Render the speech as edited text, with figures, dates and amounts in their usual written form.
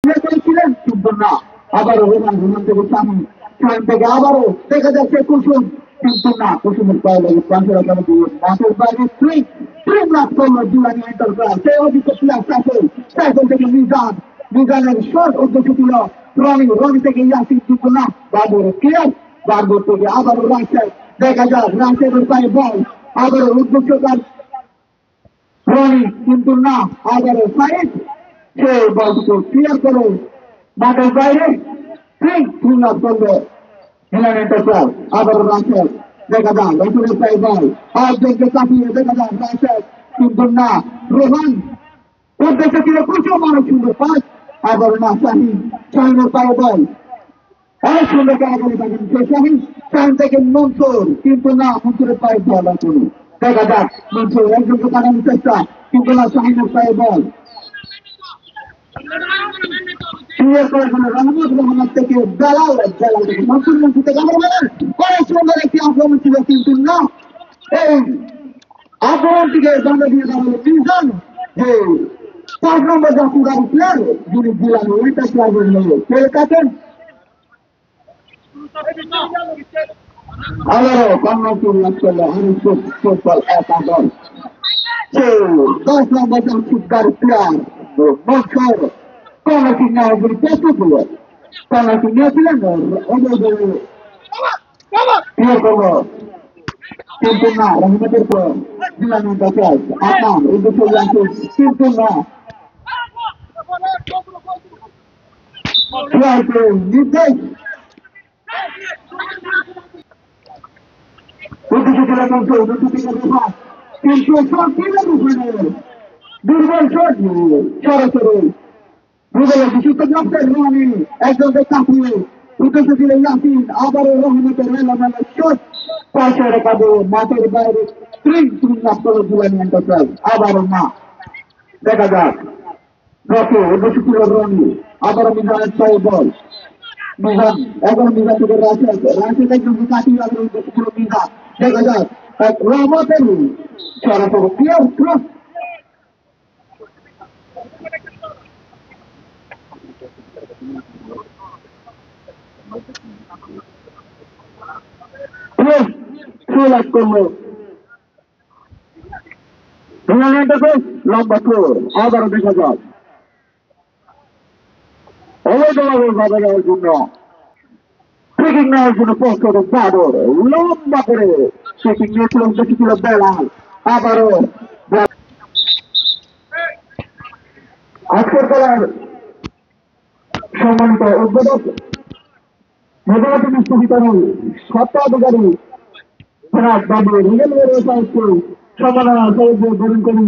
করেছিলেন, কিন্তু না, আবারও রোমান থেকে সামনে থেকে আবারও দেখা যাচ্ছে কুসুম, কিন্তু না, কুসুমের পায়ে লাগে পাঁচের কেন দিয়ে মাঠের বাইরে স্ট্রিম লাভ করলো জিলানি এন্টারপ্রাইজ। সেই অভিজ্ঞ প্লেয়ার সাইকেল থেকে মিজানের শর্ট উদ্দেশ্য ছিল রনি থেকে ইয়াসিন, কিন্তু না, বারবর থেকে আবারও রাজশাহী, দেখা যাক রাজশাহীর পায়ে বল, আবারও উদ্দেশ্যকার রনি, কিন্তু না, আবারও সাইড, সে বলটিকে ক্লিয়ার করে মাঠের বাইরে স্ট্রিম লাভ করলো জিলানি এন্টারপ্রাইজ। আবারও রাজশাহী, দেখা যাক রসুলের পায়ে বল, অর্ধেককে কাটিয়ে দেখা যাক রাজশাহী, কিন্তু না, রোহান উদ্দেশ্য ছিল কুসুম, অনেক সুন্দর পাস, আবারও না, শাহিনের পায়ে বল, অনেক সুন্দর কারাগারি থাকেন সেই শাহিন থেকে মনসুর, কিন্তু না, মনসুরের পায়ে বল আসলে, দেখা যাক মনসুর একজনকে কাটানোর চেষ্টা, কিন্তু না, শাহিনের পায়ে বল ক্লিয়ার করে রহমত মোহাম্মদ থেকে বেলাল থেকে মনসুর থেকে অনেক সুন্দর একটি আক্রমণ ছিল, কিন্তু না, এই আক্রমণটিকে দণ্ড দিয়ে দেওয়া হলো মিজান, যে 5 নম্বর জাতীয় প্লেয়ার যিনি জিলানি উইটা ক্লাবের মেয়ে খেলে থাকেন। আবারও কর্নার লাভ করলো ফুটবল একাদশ, সে 10 নম্বর জাতীয় প্লেয়ার মনসুর কর্নারটি নেওয়ার জন্য প্রস্তুত হলো, কর্নারটি নিয়েছিলেন করলো, কিন্তু না, রহমতের পর জিলানি এন্টারপ্রাইজ আপনার উদ্দেশ্য লাগছে, কিন্তু না, নির্দেশ উদ্দেশ্য ছিল মনসুর, কিন্তু সবকিছু দুর্বল শট সরাসরি দুর্বলের বিশুদ্ধ গ্রাফের রোহানি একজনকে কাটিয়ে উদ্দেশ্য ছিল ইয়াসিন, আবারও রহমতের এলোমেলো শট পাশে রেখা দিয়ে মাঠের বাইরে স্ট্রিম লাভ করলো জিলানি এন্টারপ্রাইজ। আবারও না, দেখা যাক রকে উদ্দেশ্য ছিল রনি, আবারও মিজানের পায়ে বল, মিজান এখন মিজান থেকে রাশেদ একজনকে কাটিয়ে আবারও উদ্দেশ্য ছিল মিজান, দেখা যাক রহমতের সরাসরি ক্লিয়ার ক্রস লাভ করলো লম্বা ফ্লোর। আবারও দেখা যাক অবৈধভাবে ভাবে যাওয়ার জন্য ট্রেকিং নেওয়ার জন্য প্রস্তুত বাদর, লম্বা করে ট্রেকিং নিয়েছিল, উদ্দেশ্য ছিল বেলাল, আবারও আজকের খেলার সম্মানিত উদ্বোধক মেধাবতী বিশ্ববিদ্যালয় স্বত্বাধিকারী জনাব বাবু রেলওয়ে সম্মাননা সহযোগ গ্রহণ করেন।